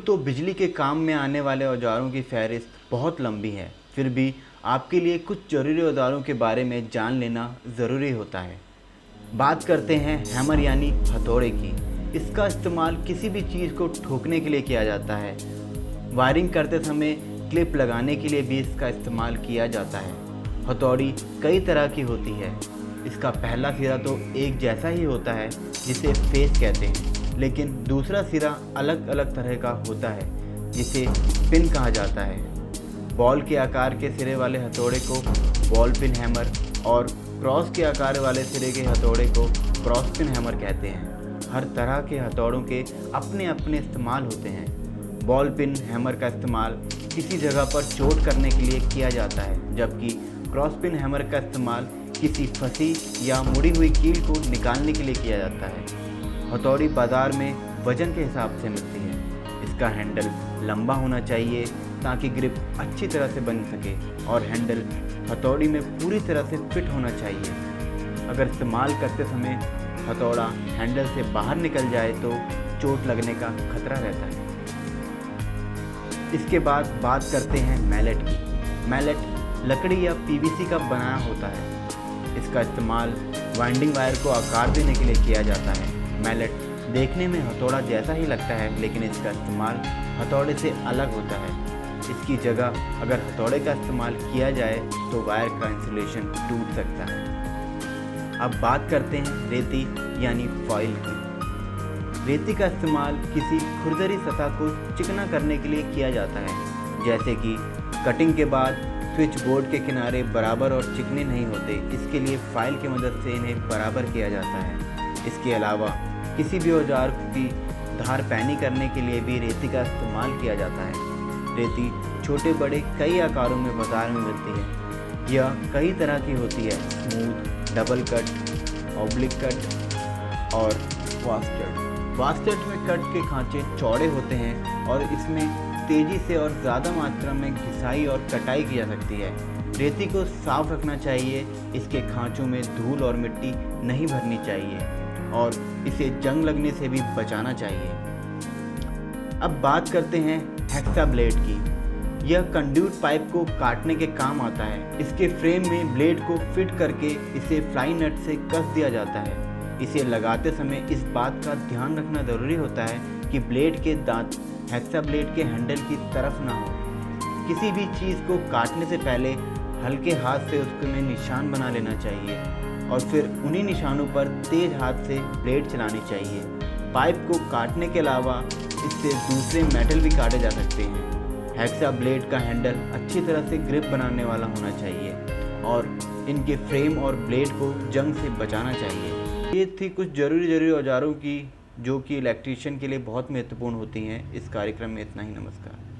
यूँ तो बिजली के काम में आने वाले औजारों की फहरिस्त बहुत लंबी है, फिर भी आपके लिए कुछ ज़रूरी औजारों के बारे में जान लेना ज़रूरी होता है। बात करते हैं हैमर यानी हथौड़े की। इसका इस्तेमाल किसी भी चीज़ को ठोकने के लिए किया जाता है। वायरिंग करते समय क्लिप लगाने के लिए भी इसका इस्तेमाल किया जाता है। हथौड़ी कई तरह की होती है। इसका पहला सिरा तो एक जैसा ही होता है जिसे फेस कहते हैं, लेकिन दूसरा सिरा अलग अलग तरह का होता है जिसे पिन कहा जाता है। बॉल के आकार के सिरे वाले हथौड़े को बॉल पिन हैमर और क्रॉस के आकार वाले सिरे के हथौड़े को क्रॉस पिन हैमर कहते हैं। हर तरह के हथौड़ों के अपने अपने इस्तेमाल होते हैं। बॉल पिन हैमर का इस्तेमाल किसी जगह पर चोट करने के लिए किया जाता है, जबकि क्रॉस पिन हैमर का इस्तेमाल किसी फंसी या मुड़ी हुई कील को निकालने के लिए किया जाता है। हथौड़ी बाज़ार में वज़न के हिसाब से मिलती है। इसका हैंडल लंबा होना चाहिए ताकि ग्रिप अच्छी तरह से बन सके, और हैंडल हथौड़ी में पूरी तरह से फिट होना चाहिए। अगर इस्तेमाल करते समय हथौड़ा हैंडल से बाहर निकल जाए तो चोट लगने का खतरा रहता है। इसके बाद बात करते हैं मैलेट की। मैलेट लकड़ी या पीवीसी का बनाया होता है। इसका इस्तेमाल वाइंडिंग वायर को आकार देने के लिए किया जाता है। मैलेट देखने में हथौड़ा जैसा ही लगता है, लेकिन इसका इस्तेमाल हथौड़े से अलग होता है। इसकी जगह अगर हथौड़े का इस्तेमाल किया जाए तो वायर का इंसुलेशन टूट सकता है। अब बात करते हैं रेती यानी फॉइल की। रेती का इस्तेमाल किसी खुरदरी सतह को चिकना करने के लिए किया जाता है, जैसे कि कटिंग के बाद स्विच बोर्ड के किनारे बराबर और चिकने नहीं होते, इसके लिए फाइल की मदद से इन्हें बराबर किया जाता है। इसके अलावा किसी भी औजार की धार पैनी करने के लिए भी रेती का इस्तेमाल किया जाता है। रेती छोटे बड़े कई आकारों में बाजार में मिलती है। यह कई तरह की होती है: smooth, double cut, oblique cut और वास्टेड। वास्टेड में कट के खांचे चौड़े होते हैं और इसमें तेज़ी से और ज़्यादा मात्रा में घिसाई और कटाई की जा सकती है। रेती को साफ रखना चाहिए, इसके खांचों में धूल और मिट्टी नहीं भरनी चाहिए और इसे जंग लगने से भी बचाना चाहिए। अब बात करते हैं हेक्सा ब्लेड की। यह कंड्यूट पाइप को काटने के काम आता है। इसके फ्रेम में ब्लेड को फिट करके इसे फ्लाई नट से कस दिया जाता है। इसे लगाते समय इस बात का ध्यान रखना ज़रूरी होता है कि ब्लेड के दांत हेक्सा ब्लेड के हैंडल की तरफ ना हो। किसी भी चीज़ को काटने से पहले हल्के हाथ से उसमें निशान बना लेना चाहिए और फिर उन्हीं निशानों पर तेज हाथ से ब्लेड चलानी चाहिए। पाइप को काटने के अलावा इससे दूसरे मेटल भी काटे जा सकते हैं। हेक्सा ब्लेड का हैंडल अच्छी तरह से ग्रिप बनाने वाला होना चाहिए और इनके फ्रेम और ब्लेड को जंग से बचाना चाहिए। ये थी कुछ ज़रूरी औजारों की जो कि इलेक्ट्रीशियन के लिए बहुत महत्वपूर्ण होती हैं। इस कार्यक्रम में इतना ही। नमस्कार।